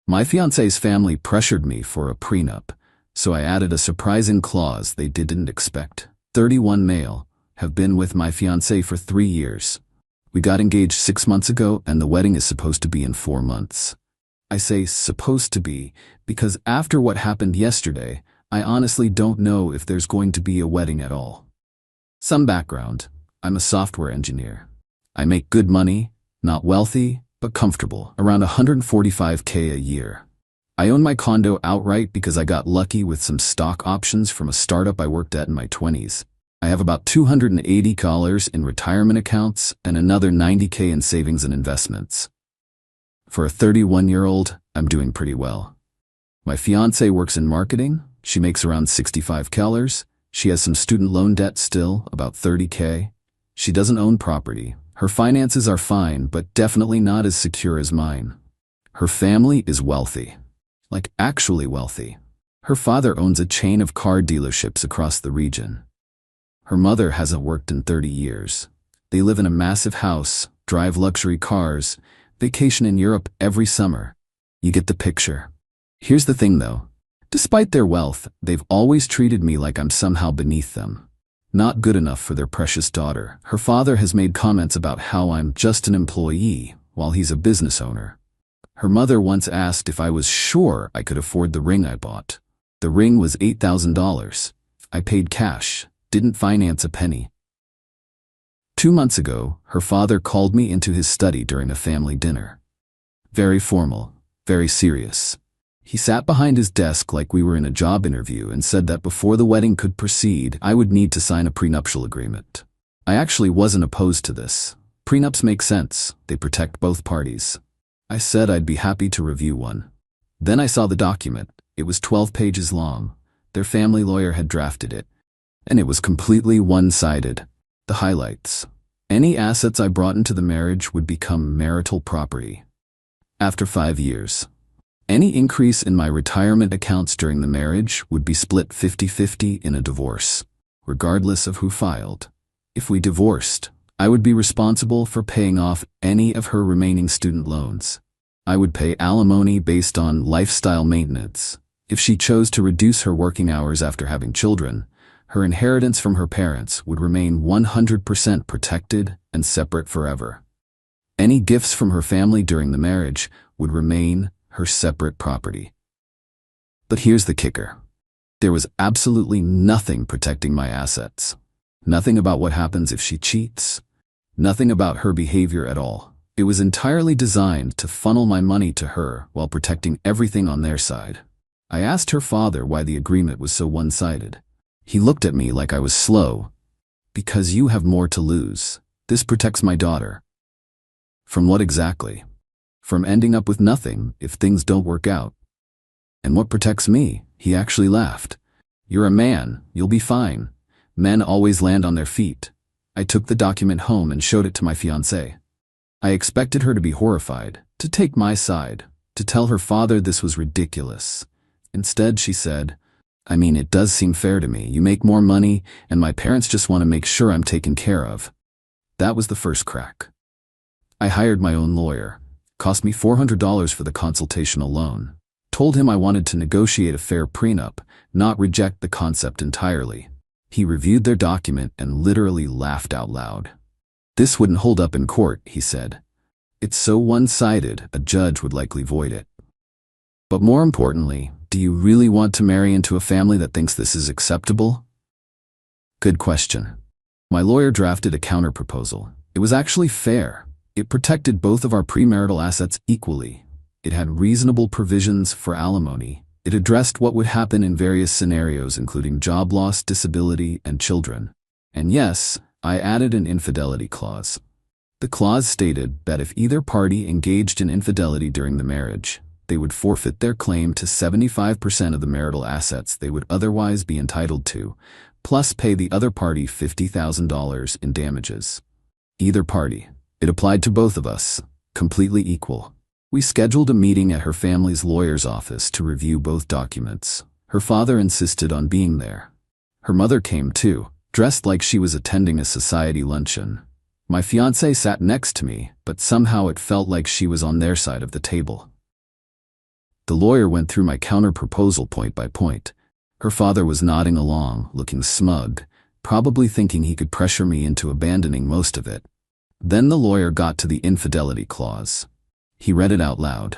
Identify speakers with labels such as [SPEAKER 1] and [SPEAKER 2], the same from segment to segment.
[SPEAKER 1] My fiancé's family pressured me for a prenup, so I added a surprising clause they didn't expect. 31 male, have been with my fiancé for 3 years. We got engaged 6 months ago and the wedding is supposed to be in 4 months. I say supposed to be because after what happened yesterday, I honestly don't know if there's going to be a wedding at all. Some background. I'm a software engineer. I make good money, not wealthy, but comfortable, around $145K a year. I own my condo outright because I got lucky with some stock options from a startup I worked at in my 20s. I have about $280 in retirement accounts and another $90K in savings and investments. For a 31-year-old, I'm doing pretty well. My fiancée works in marketing. She makes around $65K. She has some student loan debt still, about $30K. She doesn't own property. Her finances are fine, but definitely not as secure as mine. Her family is wealthy. Like actually wealthy. Her father owns a chain of car dealerships across the region. Her mother hasn't worked in 30 years. They live in a massive house, drive luxury cars, vacation in Europe every summer. You get the picture. Here's the thing though. Despite their wealth, they've always treated me like I'm somehow beneath them. Not good enough for their precious daughter. Her father has made comments about how I'm just an employee, while he's a business owner. Her mother once asked if I was sure I could afford the ring I bought. The ring was $8,000. I paid cash, didn't finance a penny. 2 months ago, her father called me into his study during a family dinner. Very formal, very serious. He sat behind his desk like we were in a job interview and said that before the wedding could proceed, I would need to sign a prenuptial agreement. I actually wasn't opposed to this. Prenups make sense. They protect both parties. I said I'd be happy to review one. Then I saw the document. It was 12 pages long. Their family lawyer had drafted it. And it was completely one-sided. The highlights. Any assets I brought into the marriage would become marital property. After 5 years. Any increase in my retirement accounts during the marriage would be split 50-50 in a divorce, regardless of who filed. If we divorced, I would be responsible for paying off any of her remaining student loans. I would pay alimony based on lifestyle maintenance. If she chose to reduce her working hours after having children, her inheritance from her parents would remain 100% protected and separate forever. Any gifts from her family during the marriage would remain her separate property. But here's the kicker. There was absolutely nothing protecting my assets. Nothing about what happens if she cheats. Nothing about her behavior at all. It was entirely designed to funnel my money to her while protecting everything on their side. I asked her father why the agreement was so one-sided. He looked at me like I was slow. Because you have more to lose. This protects my daughter. From what exactly? From ending up with nothing if things don't work out. And what protects me? He actually laughed. You're a man, you'll be fine. Men always land on their feet. I took the document home and showed it to my fiancée. I expected her to be horrified, to take my side, to tell her father this was ridiculous. Instead, she said, I mean, it does seem fair to me. You make more money, and my parents just want to make sure I'm taken care of. That was the first crack. I hired my own lawyer. Cost me $400 for the consultation alone. Told him I wanted to negotiate a fair prenup, not reject the concept entirely. He reviewed their document and literally laughed out loud. This wouldn't hold up in court, he said. It's so one-sided, a judge would likely void it. But more importantly, do you really want to marry into a family that thinks this is acceptable? Good question. My lawyer drafted a counterproposal. It was actually fair. It protected both of our premarital assets equally. It had reasonable provisions for alimony. It addressed what would happen in various scenarios, including job loss, disability, and children. And yes, I added an infidelity clause. The clause stated that if either party engaged in infidelity during the marriage, they would forfeit their claim to 75% of the marital assets they would otherwise be entitled to, plus pay the other party $50,000 in damages. Either party. It applied to both of us, completely equal. We scheduled a meeting at her family's lawyer's office to review both documents. Her father insisted on being there. Her mother came too, dressed like she was attending a society luncheon. My fiancée sat next to me, but somehow it felt like she was on their side of the table. The lawyer went through my counter-proposal point by point. Her father was nodding along, looking smug, probably thinking he could pressure me into abandoning most of it. Then the lawyer got to the infidelity clause. He read it out loud.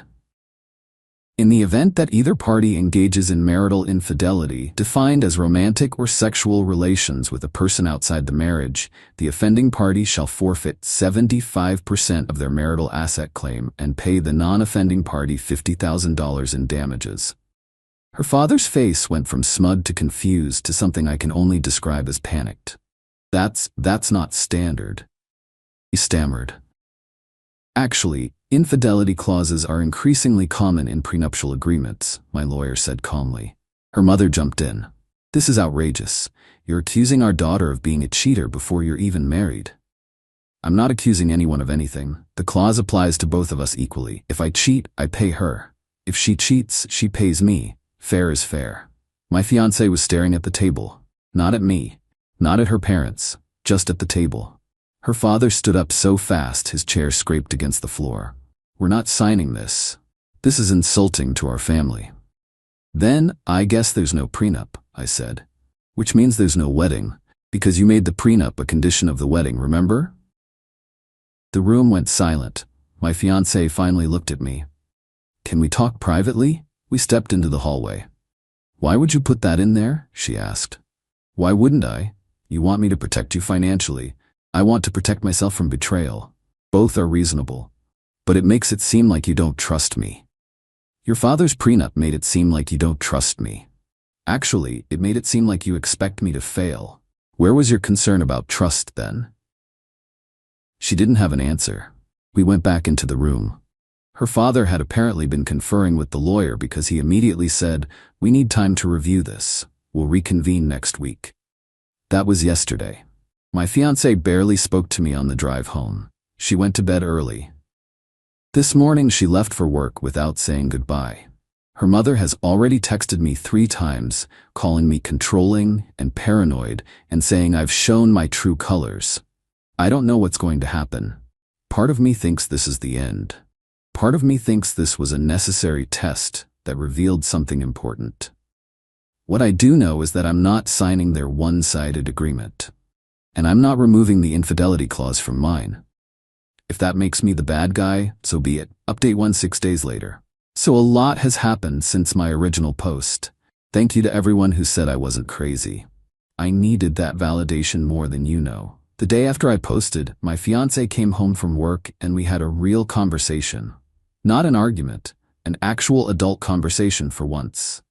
[SPEAKER 1] In the event that either party engages in marital infidelity, defined as romantic or sexual relations with a person outside the marriage, the offending party shall forfeit 75% of their marital asset claim and pay the non-offending party $50,000 in damages. Her father's face went from smug to confused to something I can only describe as panicked. That's not standard," he stammered. "Actually, infidelity clauses are increasingly common in prenuptial agreements," my lawyer said calmly. Her mother jumped in. "This is outrageous. You're accusing our daughter of being a cheater before you're even married." "I'm not accusing anyone of anything. The clause applies to both of us equally. If I cheat, I pay her. If she cheats, she pays me. Fair is fair." My fiancée was staring at the table. Not at me. Not at her parents. Just at the table. Her father stood up so fast his chair scraped against the floor. "We're not signing this. This is insulting to our family." "Then, I guess there's no prenup," I said. "Which means there's no wedding, because you made the prenup a condition of the wedding, remember?" The room went silent. My fiancée finally looked at me. "Can we talk privately?" We stepped into the hallway. "Why would you put that in there?" she asked. "Why wouldn't I? You want me to protect you financially. I want to protect myself from betrayal. Both are reasonable. But it makes it seem like you don't trust me." "Your father's prenup made it seem like you don't trust me. Actually, it made it seem like you expect me to fail. Where was your concern about trust then?" She didn't have an answer. We went back into the room. Her father had apparently been conferring with the lawyer because he immediately said, "We need time to review this. We'll reconvene next week." That was yesterday. My fiancée barely spoke to me on the drive home. She went to bed early. This morning she left for work without saying goodbye. Her mother has already texted me 3 times, calling me controlling and paranoid and saying I've shown my true colors. I don't know what's going to happen. Part of me thinks this is the end. Part of me thinks this was a necessary test that revealed something important. What I do know is that I'm not signing their one-sided agreement. And I'm not removing the infidelity clause from mine. If that makes me the bad guy, so be it. Update 6 days later. So a lot has happened since my original post. Thank you to everyone who said I wasn't crazy. I needed that validation more than you know. The day after I posted, my fiancé came home from work and we had a real conversation. Not an argument, an actual adult conversation for once.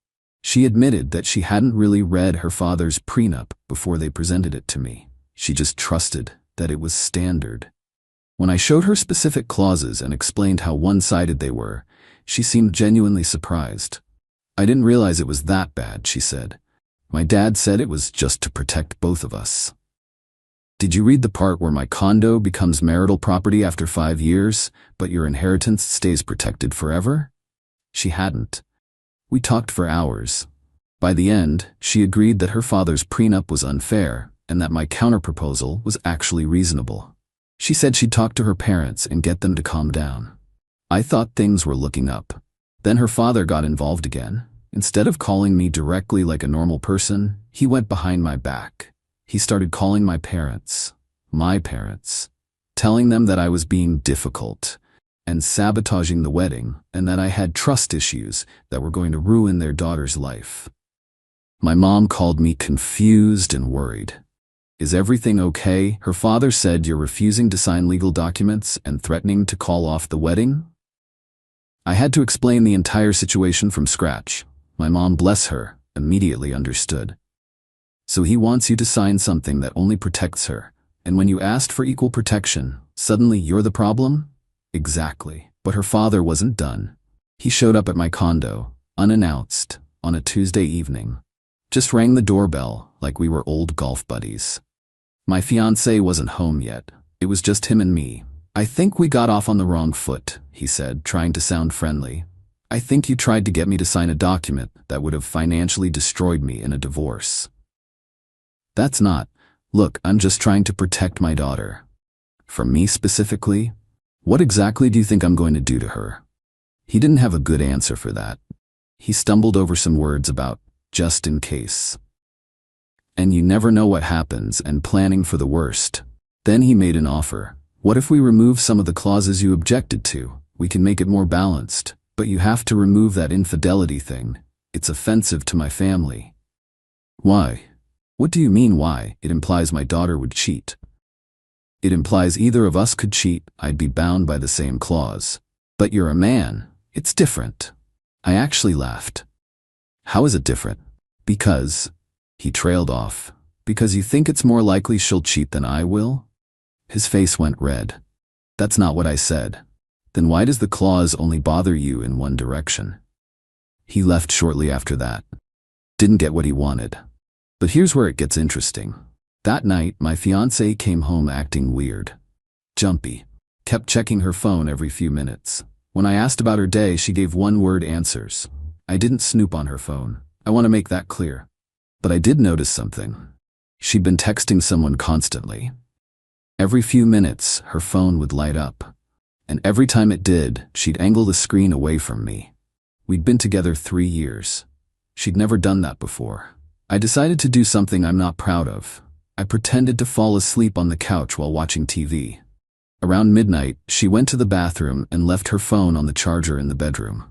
[SPEAKER 1] She admitted that she hadn't really read her father's prenup before they presented it to me. She just trusted that it was standard. When I showed her specific clauses and explained how one-sided they were, she seemed genuinely surprised. "I didn't realize it was that bad," she said. "My dad said it was just to protect both of us." "Did you read the part where my condo becomes marital property after 5 years, but your inheritance stays protected forever?" She hadn't. We talked for hours. By the end, she agreed that her father's prenup was unfair and that my counterproposal was actually reasonable. She said she'd talk to her parents and get them to calm down. I thought things were looking up. Then her father got involved again. Instead of calling me directly like a normal person, he went behind my back. He started calling my parents, telling them that I was being difficult and sabotaging the wedding and that I had trust issues that were going to ruin their daughter's life. My mom called me confused and worried. "Is everything okay?" Her father said, "You're refusing to sign legal documents and threatening to call off the wedding?" I had to explain the entire situation from scratch. My mom, bless her, immediately understood. "So he wants you to sign something that only protects her, and when you asked for equal protection, suddenly you're the problem?" Exactly. But her father wasn't done. He showed up at my condo, unannounced, on a Tuesday evening. Just rang the doorbell like we were old golf buddies. My fiancé wasn't home yet. It was just him and me. "I think we got off on the wrong foot," he said, trying to sound friendly. "I think you tried to get me to sign a document that would have financially destroyed me in a divorce." "That's not. Look, I'm just trying to protect my daughter." "From me specifically? What exactly do you think I'm going to do to her?" He didn't have a good answer for that. He stumbled over some words about just in case. And you never know what happens, and planning for the worst. Then he made an offer. What if we remove some of the clauses you objected to? We can make it more balanced. But you have to remove that infidelity thing. It's offensive to my family. Why? What do you mean why? It implies my daughter would cheat. It implies either of us could cheat. I'd be bound by the same clause. But you're a man. It's different. I actually laughed. How is it different? Because, he trailed off, because you think it's more likely she'll cheat than I will? His face went red. That's not what I said. Then why does the clause only bother you in one direction? He left shortly after that. Didn't get what he wanted. But here's where it gets interesting. That night, my fiancée came home acting weird. Jumpy. Kept checking her phone every few minutes. When I asked about her day, she gave one-word answers. I didn't snoop on her phone. I want to make that clear. But I did notice something. She'd been texting someone constantly. Every few minutes, her phone would light up. And every time it did, she'd angle the screen away from me. We'd been together 3 years. She'd never done that before. I decided to do something I'm not proud of. I pretended to fall asleep on the couch while watching TV. Around midnight, she went to the bathroom and left her phone on the charger in the bedroom.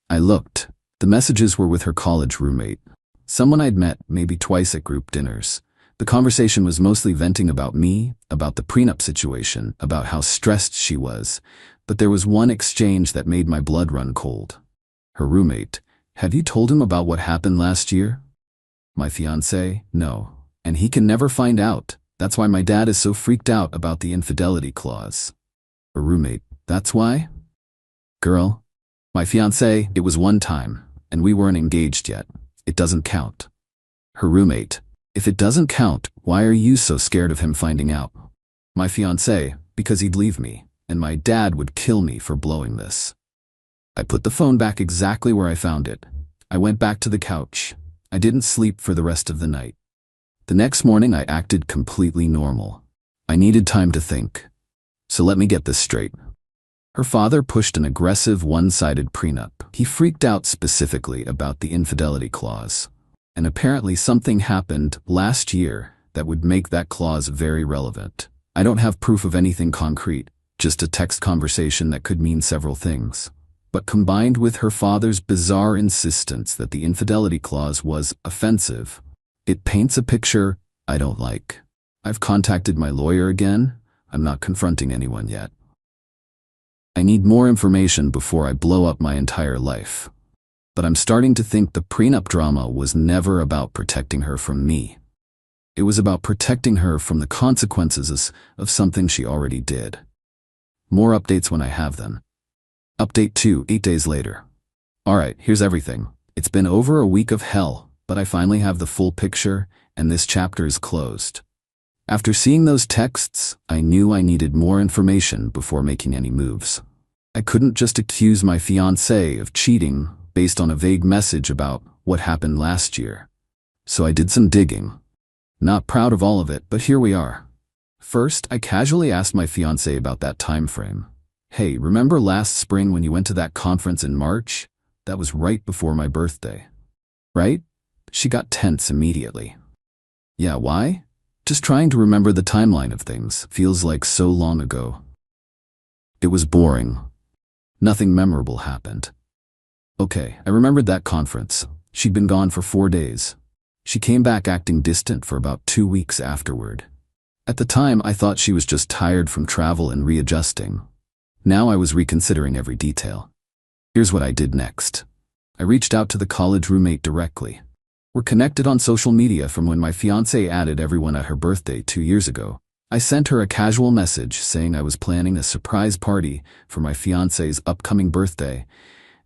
[SPEAKER 1] I looked. The messages were with her college roommate. Someone I'd met maybe twice at group dinners. The conversation was mostly venting about me, about the prenup situation, about how stressed she was. But there was one exchange that made my blood run cold. Her roommate, "Have you told him about what happened last year?" My fiancé, "No. And he can never find out. That's why my dad is so freaked out about the infidelity clause." Her roommate, "That's why?" Girl, my fiancé, "It was one time, and we weren't engaged yet. It doesn't count." Her roommate, "If it doesn't count, why are you so scared of him finding out?" My fiancé, "Because he'd leave me, and my dad would kill me for blowing this." I put the phone back exactly where I found it. I went back to the couch. I didn't sleep for the rest of the night. The next morning I acted completely normal. I needed time to think. So let me get this straight. Her father pushed an aggressive one-sided prenup. He freaked out specifically about the infidelity clause. And apparently something happened last year that would make that clause very relevant. I don't have proof of anything concrete, just a text conversation that could mean several things. But combined with her father's bizarre insistence that the infidelity clause was offensive, it paints a picture I don't like. I've contacted my lawyer again. I'm not confronting anyone yet. I need more information before I blow up my entire life. But I'm starting to think the prenup drama was never about protecting her from me. It was about protecting her from the consequences of something she already did. More updates when I have them. Update 2, 8 days later. Alright, here's everything. It's been over a week of hell, but I finally have the full picture, and this chapter is closed. After seeing those texts, I knew I needed more information before making any moves. I couldn't just accuse my fiancé of cheating based on a vague message about what happened last year. So I did some digging. Not proud of all of it, but here we are. First, I casually asked my fiancé about that time frame. "Hey, remember last spring when you went to that conference in March? That was right before my birthday. Right?" She got tense immediately. "Yeah, why?" "Just trying to remember the timeline of things. Feels like so long ago." It was boring. Nothing memorable happened. Okay, I remembered that conference. She'd been gone for 4 days. She came back acting distant for about 2 weeks afterward. At the time, I thought she was just tired from travel and readjusting. Now I was reconsidering every detail. Here's what I did next. I reached out to the college roommate directly. We're connected on social media from when my fiancé added everyone at her birthday 2 years ago. I sent her a casual message saying I was planning a surprise party for my fiancé's upcoming birthday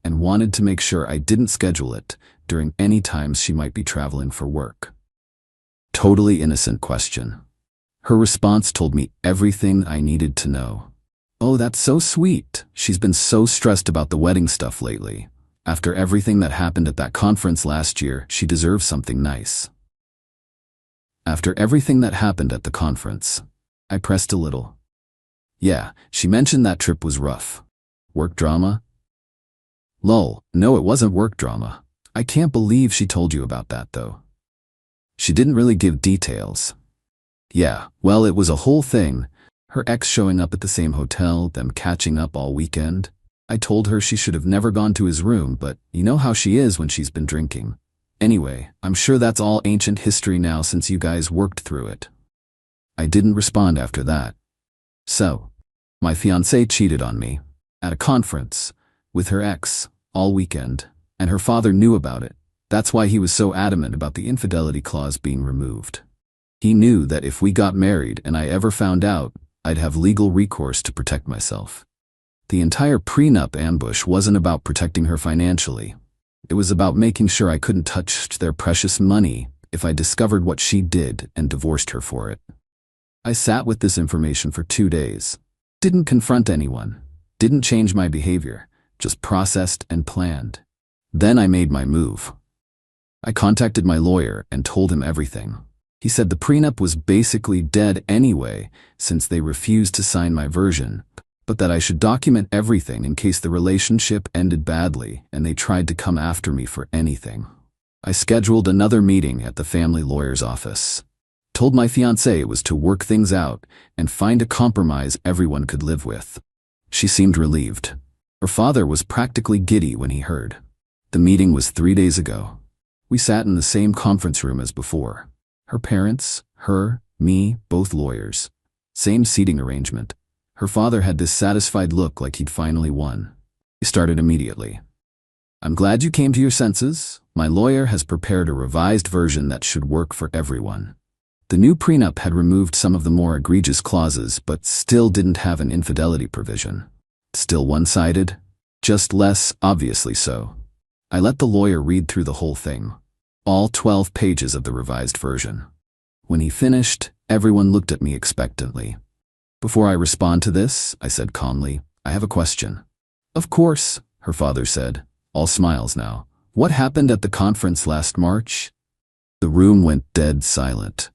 [SPEAKER 1] and wanted to make sure I didn't schedule it during any times she might be traveling for work. Totally innocent question. Her response told me everything I needed to know. "Oh, that's so sweet. She's been so stressed about the wedding stuff lately. After everything that happened at that conference last year, she deserves something nice." After everything that happened at the conference, I pressed a little. "Yeah, she mentioned that trip was rough. Work drama?" Lol, no, it wasn't work drama. I can't believe she told you about that, though. She didn't really give details. Yeah, well, it was a whole thing. Her ex showing up at the same hotel, them catching up all weekend. I told her she should have never gone to his room, but you know how she is when she's been drinking. Anyway, I'm sure that's all ancient history now since you guys worked through it. I didn't respond after that. So, my fiancée cheated on me, at a conference, with her ex, all weekend, and her father knew about it. That's why he was so adamant about the infidelity clause being removed. He knew that if we got married and I ever found out, I'd have legal recourse to protect myself. The entire prenup ambush wasn't about protecting her financially. It was about making sure I couldn't touch their precious money if I discovered what she did and divorced her for it. I sat with this information for 2 days. Didn't confront anyone. Didn't change my behavior. Just processed and planned. Then I made my move. I contacted my lawyer and told him everything. He said the prenup was basically dead anyway, since they refused to sign my version, but that I should document everything in case the relationship ended badly and they tried to come after me for anything. I scheduled another meeting at the family lawyer's office. Told my fiancée it was to work things out and find a compromise everyone could live with. She seemed relieved. Her father was practically giddy when he heard. The meeting was 3 days ago. We sat in the same conference room as before. Her parents, her, me, both lawyers. Same seating arrangement. Her father had this satisfied look like he'd finally won. He started immediately. I'm glad you came to your senses. My lawyer has prepared a revised version that should work for everyone. The new prenup had removed some of the more egregious clauses, but still didn't have an infidelity provision. Still one-sided? Just less obviously so. I let the lawyer read through the whole thing. All 12 pages of the revised version. When he finished, everyone looked at me expectantly. Before I respond to this, I said calmly, I have a question. Of course, her father said, all smiles now. What happened at the conference last March? The room went dead silent.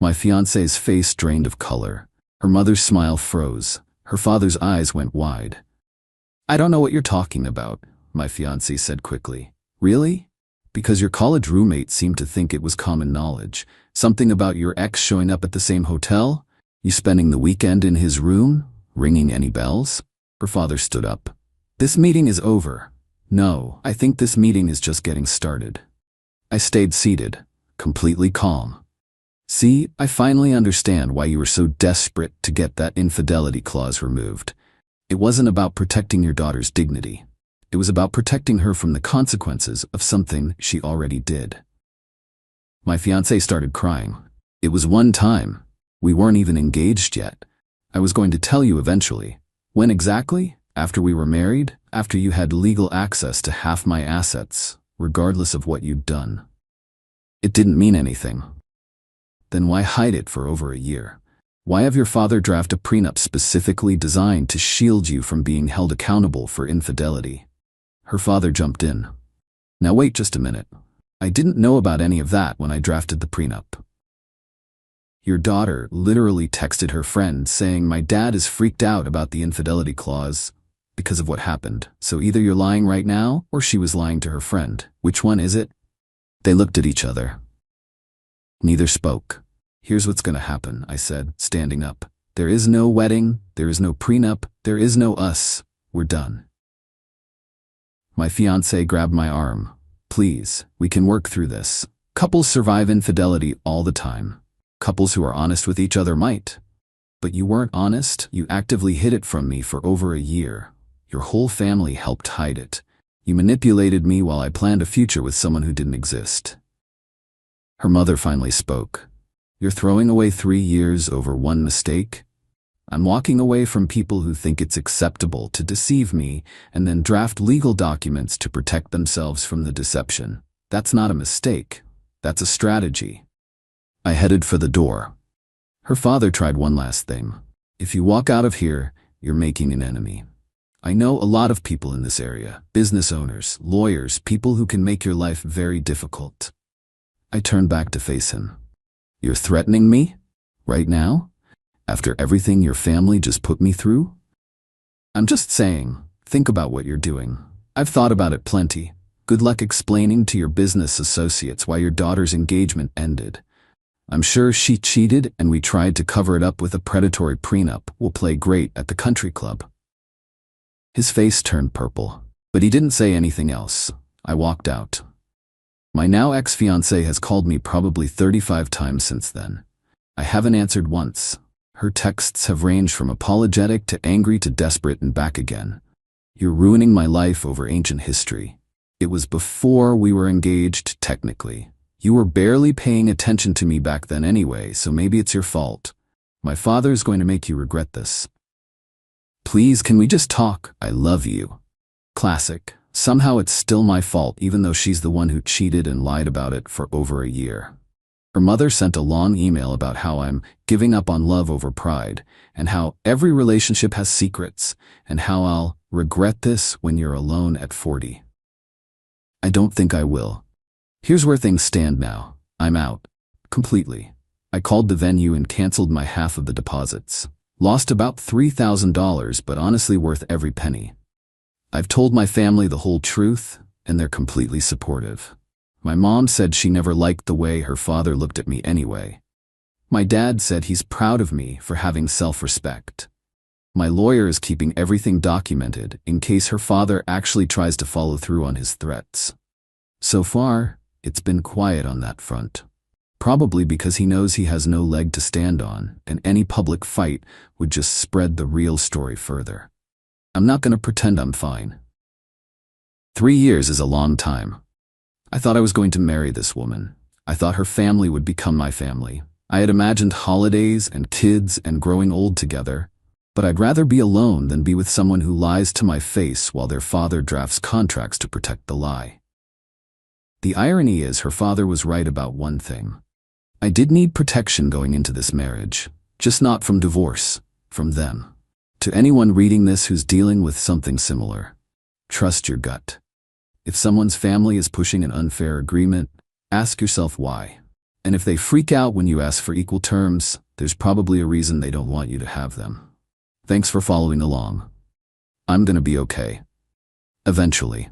[SPEAKER 1] My fiancée's face drained of color. Her mother's smile froze. Her father's eyes went wide. I don't know what you're talking about, my fiancée said quickly. Really? Because your college roommate seemed to think it was common knowledge. Something about your ex showing up at the same hotel? You spending the weekend in his room? Ringing any bells? Her father stood up. This meeting is over. No, I think this meeting is just getting started. I stayed seated, completely calm. See, I finally understand why you were so desperate to get that infidelity clause removed. It wasn't about protecting your daughter's dignity. It was about protecting her from the consequences of something she already did. My fiancée started crying. It was one time. We weren't even engaged yet. I was going to tell you eventually. When exactly? After we were married? After you had legal access to half my assets, regardless of what you'd done. It didn't mean anything. Then why hide it for over a year? Why have your father draft a prenup specifically designed to shield you from being held accountable for infidelity? Her father jumped in. Now wait just a minute. I didn't know about any of that when I drafted the prenup. Your daughter literally texted her friend saying my dad is freaked out about the infidelity clause because of what happened. So either you're lying right now or she was lying to her friend. Which one is it? They looked at each other. Neither spoke. Here's what's gonna happen, I said, standing up. There is no wedding, there is no prenup, there is no us. We're done. My fiancée grabbed my arm. Please, we can work through this. Couples survive infidelity all the time. Couples who are honest with each other might. But you weren't honest. You actively hid it from me for over a year. Your whole family helped hide it. You manipulated me while I planned a future with someone who didn't exist. Her mother finally spoke. You're throwing away 3 years over one mistake? I'm walking away from people who think it's acceptable to deceive me and then draft legal documents to protect themselves from the deception. That's not a mistake. That's a strategy. I headed for the door. Her father tried one last thing. If you walk out of here, you're making an enemy. I know a lot of people in this area, business owners, lawyers, people who can make your life very difficult. I turned back to face him. You're threatening me? Right now? After everything your family just put me through? I'm just saying, think about what you're doing. I've thought about it plenty. Good luck explaining to your business associates why your daughter's engagement ended. I'm sure she cheated and we tried to cover it up with a predatory prenup. We'll play great at the country club." His face turned purple, but he didn't say anything else. I walked out. My now ex-fiancée has called me probably 35 times since then. I haven't answered once. Her texts have ranged from apologetic to angry to desperate and back again. "You're ruining my life over ancient history. It was before we were engaged, technically. You were barely paying attention to me back then anyway, so maybe it's your fault. My father's going to make you regret this. Please, can we just talk? I love you." Classic. Somehow it's still my fault even though she's the one who cheated and lied about it for over a year. Her mother sent a long email about how I'm giving up on love over pride, and how every relationship has secrets, and how I'll regret this when you're alone at 40. I don't think I will. Here's where things stand now. I'm out. Completely. I called the venue and canceled my half of the deposits. Lost about $3,000, but honestly worth every penny. I've told my family the whole truth, and they're completely supportive. My mom said she never liked the way her father looked at me anyway. My dad said he's proud of me for having self-respect. My lawyer is keeping everything documented in case her father actually tries to follow through on his threats. So far, it's been quiet on that front. Probably because he knows he has no leg to stand on, and any public fight would just spread the real story further. I'm not going to pretend I'm fine. 3 years is a long time. I thought I was going to marry this woman. I thought her family would become my family. I had imagined holidays and kids and growing old together, but I'd rather be alone than be with someone who lies to my face while their father drafts contracts to protect the lie. The irony is her father was right about one thing. I did need protection going into this marriage, just not from divorce, from them. To anyone reading this who's dealing with something similar, trust your gut. If someone's family is pushing an unfair agreement, ask yourself why. And if they freak out when you ask for equal terms, there's probably a reason they don't want you to have them. Thanks for following along. I'm gonna be okay. Eventually.